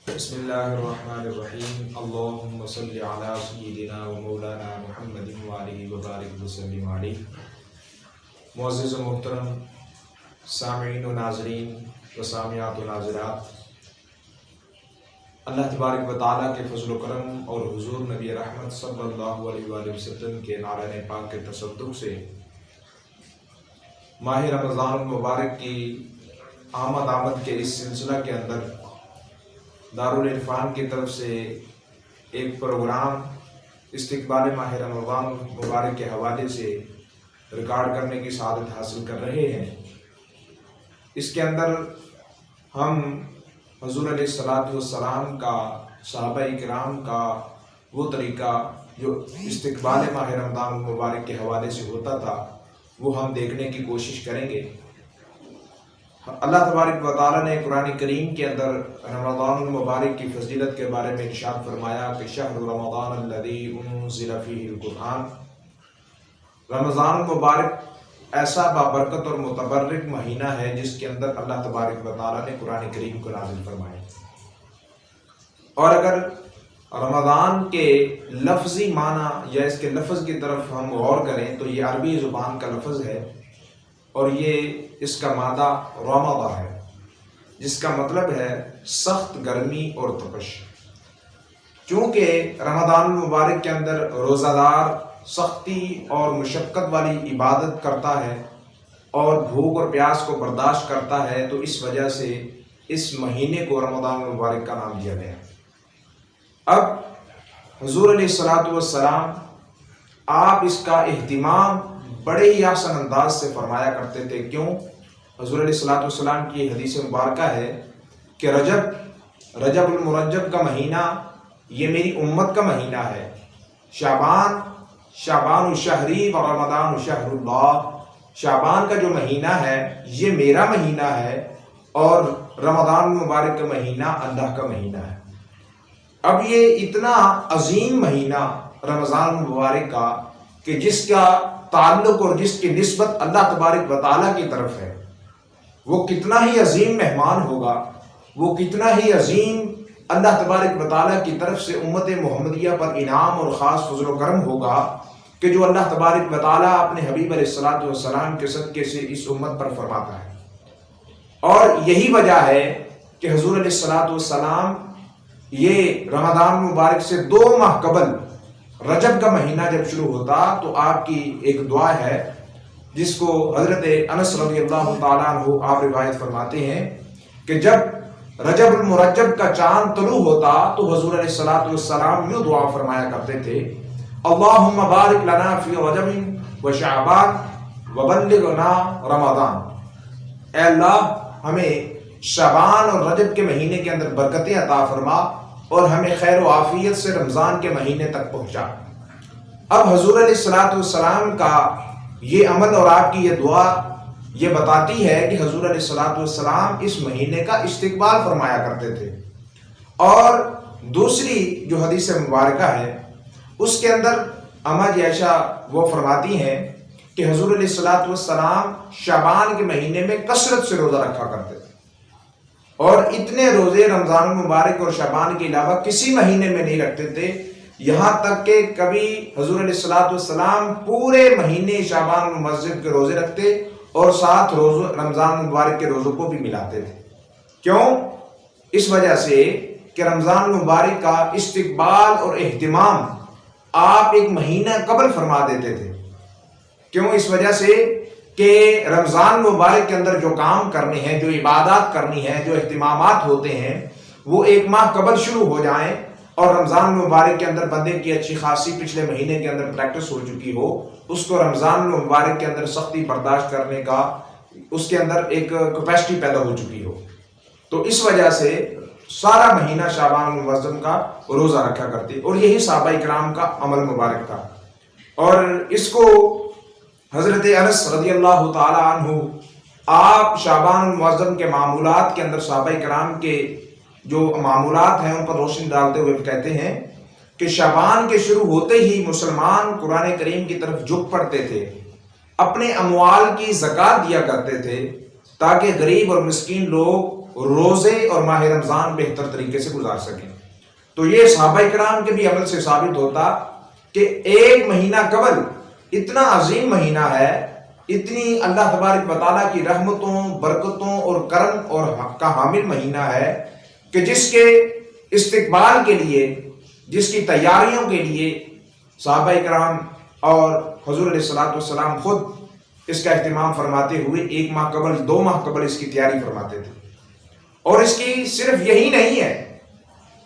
بسم اللہ الرحمن الرحیم اللہم صلی علی سیدنا و مولانا محمد وآلہ وبارک وسلم علیہ۔ معزز و محترم سامعین و ناظرین و سامعات و ناظرات، اللہ تبارک و تعالیٰ کے فضل و کرم اور حضور نبی رحمت صلی اللہ علیہ وآلہ وسلم کے نعرہ پاک کے تصدق سے ماہ رمضان المبارک کی آمد کے اس سلسلہ کے اندر دارالعرفان کی طرف سے ایک پروگرام استقبال ماہ رمضان مبارک کے حوالے سے ریکارڈ کرنے کی سعادت حاصل کر رہے ہیں۔ اس کے اندر ہم حضور علیہ الصلوۃ والسلام کا، صحابہ کرام کا وہ طریقہ جو استقبال ماہ رمضان مبارک کے حوالے سے ہوتا تھا وہ ہم دیکھنے کی کوشش کریں گے۔ اللہ تبارک و تعالیٰ نے قرآن کریم کے اندر رمضان المبارک کی فضیلت کے بارے میں ارشاد فرمایا کہ شہر رمضان الذی انزل فیہ القرآن، رمضان المبارک ایسا بابرکت اور متبرک مہینہ ہے جس کے اندر اللہ تبارک و تعالیٰ نے قرآن کریم کو نازل فرمایا۔ اور اگر رمضان کے لفظی معنی یا اس کے لفظ کی طرف ہم غور کریں تو یہ عربی زبان کا لفظ ہے اور یہ اس کا مادہ رمضہ ہے، جس کا مطلب ہے سخت گرمی اور تپش۔ چونکہ رمضان المبارک کے اندر روزہ دار سختی اور مشقت والی عبادت کرتا ہے اور بھوک اور پیاس کو برداشت کرتا ہے، تو اس وجہ سے اس مہینے کو رمضان المبارک کا نام دیا گیا۔ اب حضور علیہ الصلوۃ والسلام آپ اس کا اہتمام بڑے ہی آسان انداز سے فرمایا کرتے تھے۔ کیوں؟ حضور علیہ الصلوۃ والسلام کی حدیث مبارکہ ہے کہ رجب المرجب کا مہینہ یہ میری امت کا مہینہ ہے، شعبان شہری و رمضان شہر اللہ، شعبان کا جو مہینہ ہے یہ میرا مہینہ ہے اور رمضان مبارک کا مہینہ اللہ کا مہینہ ہے۔ اب یہ اتنا عظیم مہینہ رمضان مبارک کا کہ جس کا تعلق اور جس کی نسبت اللہ تبارک و تعالیٰ کی طرف ہے، وہ کتنا ہی عظیم مہمان ہوگا، وہ کتنا ہی عظیم اللہ تبارک و تعالیٰ کی طرف سے امت محمدیہ پر انعام اور خاص فضل و کرم ہوگا کہ جو اللہ تبارک و تعالیٰ اپنے حبیب علیہ الصلوۃ والسلام کے صدقے سے اس امت پر فرماتا ہے۔ اور یہی وجہ ہے کہ حضور علیہ الصلوۃ والسلام یہ رمضان مبارک سے 2 ماہ قبل رجب کا مہینہ جب شروع ہوتا تو آپ کی ایک دعا ہے جس کو حضرت انس رضی اللہ تعالیٰ عنہ آپ روایت فرماتے ہیں کہ جب رجب المرجب کا چاند طلوع ہوتا تو حضور علیہ الصلوۃ والسلام یوں دعا فرمایا کرتے تھے، اللہم بارک لنا فی رجب و شعبان وبلغنا رمضان، اے اللہ ہمیں شعبان اور رجب کے مہینے کے اندر برکتیں عطا فرما اور ہمیں خیر و عافیت سے رمضان کے مہینے تک پہنچا۔ اب حضور علیہ الصلوۃ والسلام کا یہ عمل اور آپ کی یہ دعا یہ بتاتی ہے کہ حضور علیہ الصلوۃ والسلام اس مہینے کا استقبال فرمایا کرتے تھے۔ اور دوسری جو حدیث مبارکہ ہے اس کے اندر اماں عائشہ وہ فرماتی ہیں کہ حضور علیہ الصلوۃ والسلام شعبان کے مہینے میں کثرت سے روزہ رکھا کرتے تھے اور اتنے روزے رمضان المبارک اور شعبان کے علاوہ کسی مہینے میں نہیں رکھتے تھے، یہاں تک کہ کبھی حضور علیہ الصلوۃ والسلام پورے مہینے شعبان المرجب کے روزے رکھتے اور ساتھ رمضان المبارک کے روزوں کو بھی ملاتے تھے۔ کیوں؟ اس وجہ سے کہ رمضان المبارک کا استقبال اور اہتمام آپ ایک مہینہ قبل فرما دیتے تھے۔ کیوں؟ اس وجہ سے کہ رمضان مبارک کے اندر جو کام کرنے ہیں، جو عبادات کرنی ہیں، جو اہتمامات ہوتے ہیں وہ 1 ماہ قبل شروع ہو جائیں اور رمضان مبارک کے اندر بندے کی اچھی خاصی پچھلے مہینے کے اندر پریکٹس ہو چکی ہو، اس کو رمضان مبارک کے اندر سختی برداشت کرنے کا اس کے اندر ایک کیپیسٹی پیدا ہو چکی ہو، تو اس وجہ سے سارا مہینہ شعبان المرجب کا روزہ رکھا کرتے اور یہی صحابہ کرام کا عمل مبارک تھا۔ اور اس کو حضرت انس رضی اللہ تعالی عنہ آپ شعبان المعظم کے معمولات کے اندر صحابہ کرام کے جو معمولات ہیں ان پر روشنی ڈالتے ہوئے کہتے ہیں کہ شعبان کے شروع ہوتے ہی مسلمان قرآن کریم کی طرف جھک پڑتے تھے، اپنے اموال کی زکوٰۃ دیا کرتے تھے تاکہ غریب اور مسکین لوگ روزے اور ماہ رمضان بہتر طریقے سے گزار سکیں۔ تو یہ صحابہ کرام کے بھی عمل سے ثابت ہوتا کہ ایک مہینہ قبل اتنا عظیم مہینہ ہے، اتنی اللہ تبارک و تعالیٰ کی رحمتوں، برکتوں اور کرم اور حق کا حامل مہینہ ہے کہ جس کے استقبال کے لیے، جس کی تیاریوں کے لیے صحابہ کرام اور حضور علیہ الصلوۃ والسلام خود اس کا اہتمام فرماتے ہوئے 1 ماہ قبل، 2 ماہ قبل اس کی تیاری فرماتے تھے۔ اور اس کی صرف یہی نہیں ہے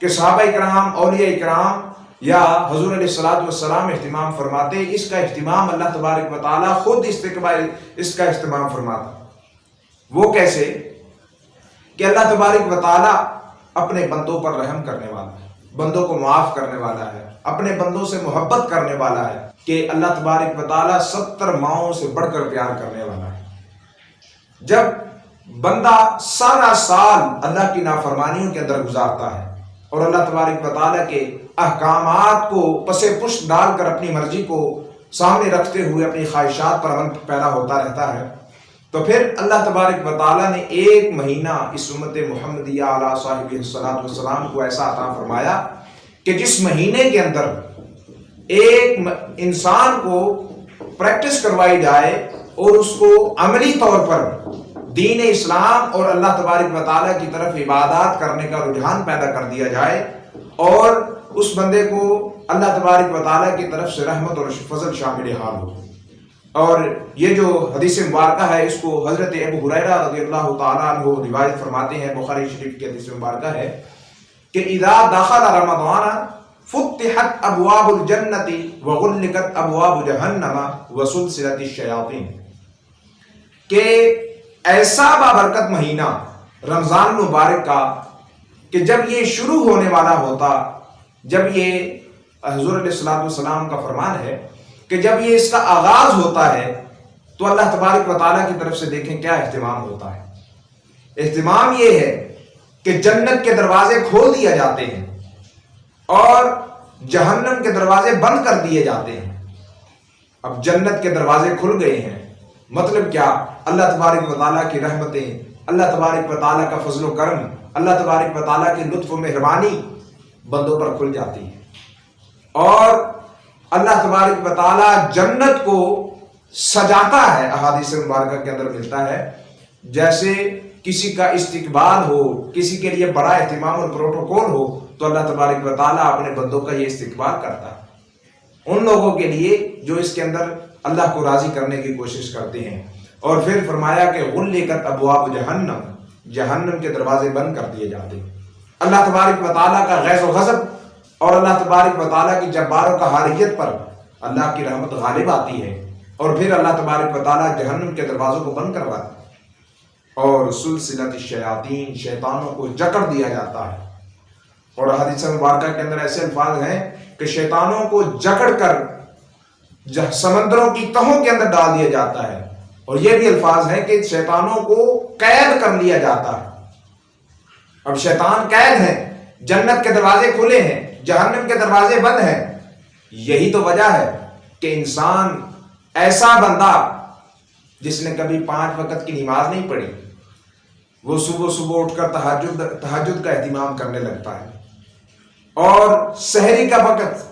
کہ صحابہ کرام، اولیاء کرام یا حضور علیہ الصلوۃ والسلام اہتمام فرماتے، اس کا اہتمام اللہ تبارک و تعالیٰ خود اس کا اہتمام فرماتا۔ وہ کیسے؟ کہ اللہ تبارک و تعالیٰ اپنے بندوں پر رحم کرنے والا ہے، بندوں کو معاف کرنے والا ہے، اپنے بندوں سے محبت کرنے والا ہے، کہ اللہ تبارک و تعالیٰ 70 ماؤں سے بڑھ کر پیار کرنے والا ہے۔ جب بندہ سارا سال اللہ کی نافرمانیوں کے اندر گزارتا ہے اور اللہ تبارک و تعالیٰ کے احکامات کو پسے پشت ڈال کر اپنی مرضی کو سامنے رکھتے ہوئے اپنی خواہشات پر عمل پیدا ہوتا رہتا ہے، تو پھر اللہ تبارک و تعالیٰ نے 1 مہینہ اس امت محمدیہ علیہ صاحب الصلاۃ والسلام کو ایسا عطا فرمایا کہ جس مہینے کے اندر ایک انسان کو پریکٹس کروائی جائے اور اس کو عملی طور پر دین اسلام اور اللہ تبارک و تعالیٰ کی طرف عبادات کرنے کا رجحان پیدا کر دیا جائے، اور اس بندے کو اللہ تبارک و تعالیٰ کی طرف سے رحمت اور فضل شامل حال ہو۔ اور یہ جو حدیث مبارکہ ہے، اس کو حضرت ابو ہریرہ رضی اللہ تعالیٰ عنہ روایت فرماتے ہیں، بخاری شریف کی حدیث مبارکہ ہے کہ اذا دخل رمضان فتحت ابواب الجنت وغلقت ابواب جہنم وسلسلت الشیاطین، کہ ایسا بابرکت مہینہ رمضان مبارک کا کہ جب یہ شروع ہونے والا ہوتا، جب یہ حضور علیہ الصلوۃ والسلام کا فرمان ہے کہ جب یہ اس کا آغاز ہوتا ہے تو اللہ تبارک و تعالیٰ کی طرف سے دیکھیں کیا اہتمام ہوتا ہے۔ اہتمام یہ ہے کہ جنت کے دروازے کھول دیے جاتے ہیں اور جہنم کے دروازے بند کر دیے جاتے ہیں۔ اب جنت کے دروازے کھل گئے ہیں، مطلب کیا؟ اللہ تبارک و تعالیٰ کی رحمتیں، اللہ تبارک و تعالیٰ کا فضل و کرم، اللہ تبارک و تعالیٰ کی لطف و مہربانی بندوں پر کھل جاتی ہے، اور اللہ تبارک و تعالیٰ جنت کو سجاتا ہے۔ احادیث مبارکہ کے اندر ملتا ہے جیسے کسی کا استقبال ہو، کسی کے لیے بڑا اہتمام اور پروٹوکول ہو، تو اللہ تبارک و تعالیٰ اپنے بندوں کا یہ استقبال کرتا ہے ان لوگوں کے لیے جو اس کے اندر اللہ کو راضی کرنے کی کوشش کرتے ہیں۔ اور پھر فرمایا کہ غلقت ابواب جہنم، جہنم کے دروازے بند کر دیے جاتے ہیں۔ اللہ تبارک و تعالیٰ کا غیظ و غضب اور اللہ تبارک و تعالیٰ کی جبار و قہاریت پر اللہ کی رحمت غالب آتی ہے، اور پھر اللہ تبارک و تعالیٰ جہنم کے دروازوں کو بند کرواتا ہے اور سلسلۃ الشیاطین، شیطانوں کو جکڑ دیا جاتا ہے۔ اور حدیث مبارکہ کے اندر ایسے الفاظ ہیں کہ شیطانوں کو جکڑ کر سمندروں کی تہوں کے اندر ڈال دیا جاتا ہے، اور یہ بھی الفاظ ہیں کہ شیطانوں کو قید کر لیا جاتا ہے۔ اب شیطان قید ہیں، جنت کے دروازے کھلے ہیں، جہنم کے دروازے بند ہیں۔ یہی تو وجہ ہے کہ انسان ایسا بندہ جس نے کبھی 5 وقت کی نماز نہیں پڑھی، وہ صبح صبح اٹھ کر تہجد کا اہتمام کرنے لگتا ہے، اور سحری کا وقت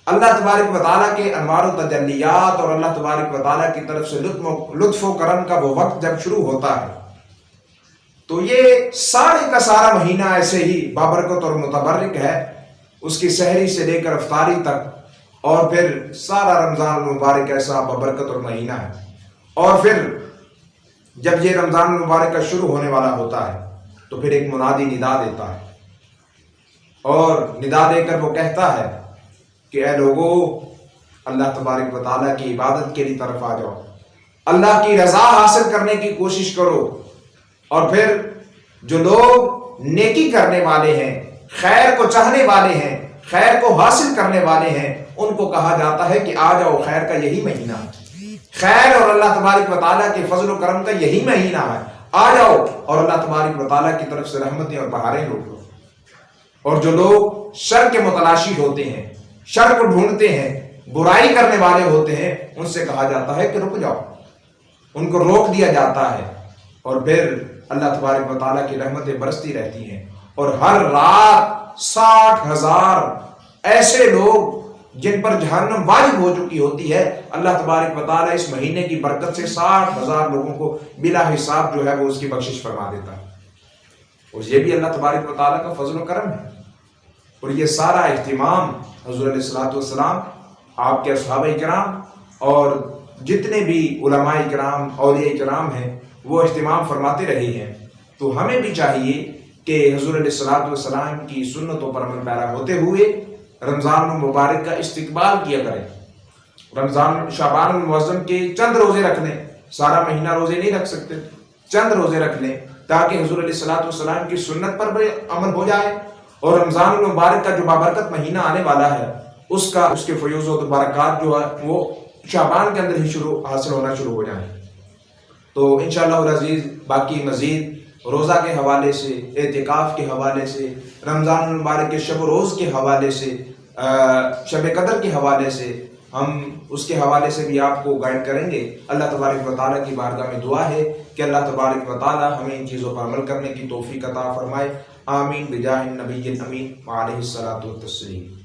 اللہ تبارک و تعالیٰ کے انوار و تجلیات اور اللہ تبارک و تعالیٰ کی طرف سے لطف و کرم کا وہ وقت جب شروع ہوتا ہے، تو یہ سارے کا سارا مہینہ ایسے ہی بابرکت اور متبرک ہے، اس کی سحری سے لے کر افطاری تک، اور پھر سارا رمضان المبارک ایسا بابرکت اور مہینہ ہے۔ اور پھر جب یہ رمضان المبارک کا شروع ہونے والا ہوتا ہے تو پھر ایک منادی ندا دیتا ہے، اور ندا دے کر وہ کہتا ہے کہ اے لوگو، اللہ تبارک و تعالیٰ کی عبادت کے لیے طرف آ جاؤ، اللہ کی رضا حاصل کرنے کی کوشش کرو۔ اور پھر جو لوگ نیکی کرنے والے ہیں، خیر کو چاہنے والے ہیں، خیر کو حاصل کرنے والے ہیں، ان کو کہا جاتا ہے کہ آ جاؤ، خیر کا یہی مہینہ ہے، خیر اور اللہ تبارک و تعالیٰ کے فضل و کرم کا یہی مہینہ ہے، آ جاؤ اور اللہ تبارک و تعالیٰ کی طرف سے رحمتیں اور بہاریں لوٹ لو۔ اور جو لوگ شر کے متلاشی ہوتے ہیں، شر کو ڈھونڈتے ہیں، برائی کرنے والے ہوتے ہیں، ان سے کہا جاتا ہے کہ رک جاؤ، ان کو روک دیا جاتا ہے۔ اور پھر اللہ تبارک و تعالیٰ کی رحمتیں برستی رہتی ہیں، اور ہر رات 60,000 ایسے لوگ جن پر جہنم واجب ہو چکی ہوتی ہے، اللہ تبارک و تعالیٰ اس مہینے کی برکت سے 60,000 لوگوں کو بلا حساب جو ہے وہ اس کی بخشش فرما دیتا ہے۔ اور یہ بھی اللہ تبارک و تعالیٰ کا فضل و کرم ہے۔ اور یہ سارا اہتمام حضور علیہ الصلوۃ والسلام، آپ کے صحابہ کرام اور جتنے بھی علماء کرام، اولیاء کرام ہیں، وہ اہتمام فرماتے رہے ہیں۔ تو ہمیں بھی چاہیے کہ حضور علیہ الصلوۃ والسلام کی سنتوں پر عمل پیرا ہوتے ہوئے رمضان المبارک کا استقبال کیا کریں۔ رمضان شعبان المعظم کے چند روزے رکھ لیں، سارا مہینہ روزے نہیں رکھ سکتے، چند روزے رکھ لیں تاکہ حضور علیہ الصلوۃ والسلام کی سنت پر بھی عمل ہو جائے، اور رمضان المبارک کا جو بابرکت مہینہ آنے والا ہے اس کے فیوز و برکات جو ہے وہ شعبان کے اندر ہی حاصل ہونا شروع ہو جائیں۔ تو انشاءاللہ العزیز باقی مزید روزہ کے حوالے سے، اعتکاف کے حوالے سے، رمضان المبارک کے شب و روز کے حوالے سے، شب قدر کے حوالے سے، ہم اس کے حوالے سے بھی آپ کو گائیڈ کریں گے۔ اللہ تبارک و تعالیٰ کی بارگاہ میں دعا ہے کہ اللہ تبارک و تعالیٰ ہمیں ان چیزوں پر عمل کرنے کی توفیق عطا فرمائے۔ آمین بجاہ النبی الامین وعلیہ الصلاۃ والتسلیم۔